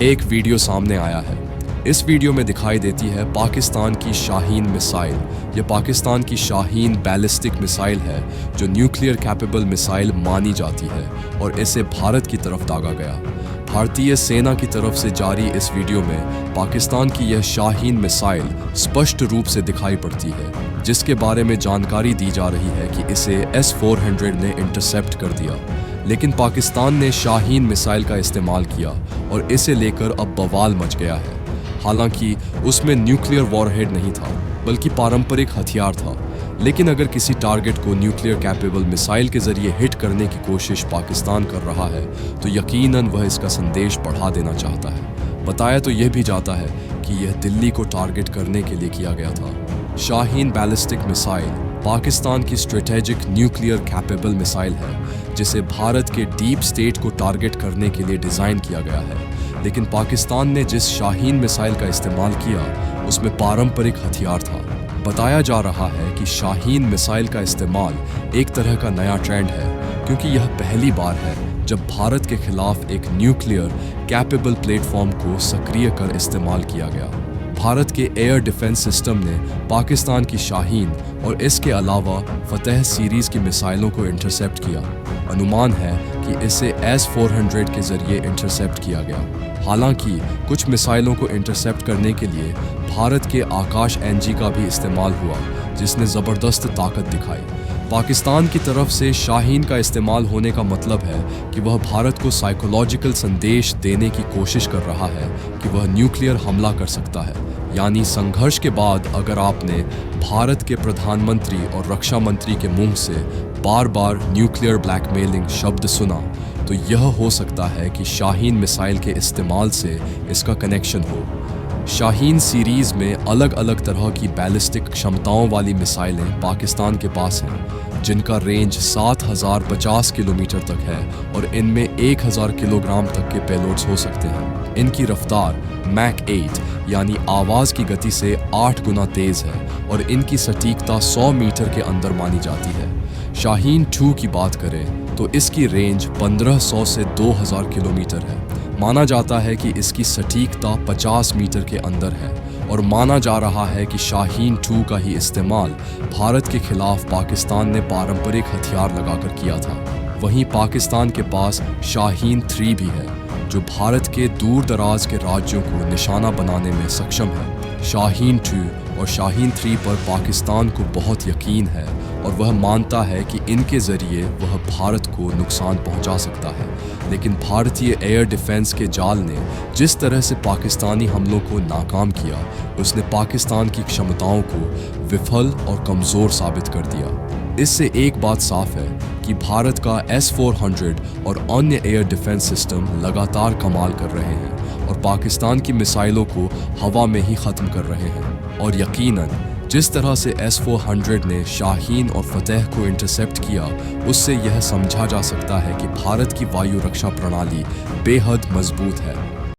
एक वीडियो सामने आया है। इस वीडियो में दिखाई देती है पाकिस्तान की शाहीन मिसाइल। यह पाकिस्तान की शाहीन बैलिस्टिक मिसाइल है जो न्यूक्लियर कैपेबल मिसाइल मानी जाती है और इसे भारत की तरफ दागा गया। भारतीय सेना की तरफ से जारी इस वीडियो में पाकिस्तान की यह शाहीन मिसाइल स्पष्ट रूप से दिखाई पड़ती है, जिसके बारे में जानकारी दी जा रही है कि इसे S-400 ने इंटरसेप्ट कर दिया। लेकिन पाकिस्तान ने शाहीन मिसाइल का इस्तेमाल किया और इसे लेकर अब बवाल मच गया है। हालांकि उसमें न्यूक्लियर वॉरहेड नहीं था, बल्कि पारंपरिक हथियार था। लेकिन अगर किसी टारगेट को न्यूक्लियर कैपेबल मिसाइल के जरिए हिट करने की कोशिश पाकिस्तान कर रहा है तो यकीनन वह इसका संदेश बढ़ा देना चाहता है। बताया तो यह भी जाता है कि यह दिल्ली को टारगेट करने के लिए किया गया था। शाहीन बैलिस्टिक मिसाइल पाकिस्तान की स्ट्रेटेजिक न्यूक्लियर कैपेबल मिसाइल है, जिसे भारत के डीप स्टेट को टारगेट करने के लिए डिज़ाइन किया गया है। लेकिन पाकिस्तान ने जिस शाहीन मिसाइल का इस्तेमाल किया उसमें पारंपरिक हथियार था। बताया जा रहा है कि शाहीन मिसाइल का इस्तेमाल एक तरह का नया ट्रेंड है, क्योंकि यह पहली बार है जब भारत के खिलाफ एक न्यूक्लियर कैपेबल प्लेटफॉर्म को सक्रिय कर इस्तेमाल किया गया। भारत के एयर डिफेंस सिस्टम ने पाकिस्तान की शाहीन और इसके अलावा फतेह सीरीज की मिसाइलों को इंटरसेप्ट किया। अनुमान है कि इसे S-400 के जरिए इंटरसेप्ट किया गया। हालांकि कुछ मिसाइलों को इंटरसेप्ट करने के लिए भारत के आकाश NG का भी इस्तेमाल हुआ, जिसने ज़बरदस्त ताकत दिखाई। पाकिस्तान की तरफ से शाहीन का इस्तेमाल होने का मतलब है कि वह भारत को साइकोलॉजिकल संदेश देने की कोशिश कर रहा है कि वह न्यूक्लियर हमला कर सकता है। यानी संघर्ष के बाद अगर आपने भारत के प्रधानमंत्री और रक्षा मंत्री के मुंह से बार बार न्यूक्लियर ब्लैकमेलिंग शब्द सुना, तो यह हो सकता है कि शाहीन मिसाइल के इस्तेमाल से इसका कनेक्शन हो। शाहीन सीरीज में अलग अलग तरह की बैलिस्टिक क्षमताओं वाली मिसाइलें पाकिस्तान के पास हैं, जिनका रेंज 7050 किलोमीटर तक है और इनमें 1000 किलोग्राम तक के पेलोड्स हो सकते हैं। इनकी रफ्तार मैक 8 यानी आवाज़ की गति से 8 गुना तेज़ है और इनकी सटीकता 100 मीटर के अंदर मानी जाती है। शाहीन 2 की बात करें तो इसकी रेंज 1500 से 2000 किलोमीटर है। माना जाता है कि इसकी सटीकता 50 मीटर के अंदर है और माना जा रहा है कि शाहीन 2 का ही इस्तेमाल भारत के खिलाफ पाकिस्तान ने पारंपरिक हथियार लगाकर किया था। वहीं पाकिस्तान के पास शाहीन 3 भी है, जो भारत के दूर दराज के राज्यों को निशाना बनाने में सक्षम है। शाहीन 2 और शाहीन 3 पर पाकिस्तान को बहुत यकीन है और वह मानता है कि इनके ज़रिए वह भारत को नुकसान पहुंचा सकता है। लेकिन भारतीय एयर डिफेंस के जाल ने जिस तरह से पाकिस्तानी हमलों को नाकाम किया, उसने पाकिस्तान की क्षमताओं को विफल और कमज़ोर साबित कर दिया। इससे एक बात साफ है कि भारत का S-400 और अन्य एयर डिफेंस सिस्टम लगातार कमाल कर रहे हैं और पाकिस्तान की मिसाइलों को हवा में ही ख़त्म कर रहे हैं। और यकीनन जिस तरह से S-400 ने शाहीन और फतेह को इंटरसेप्ट किया, उससे यह समझा जा सकता है कि भारत की वायु रक्षा प्रणाली बेहद मजबूत है।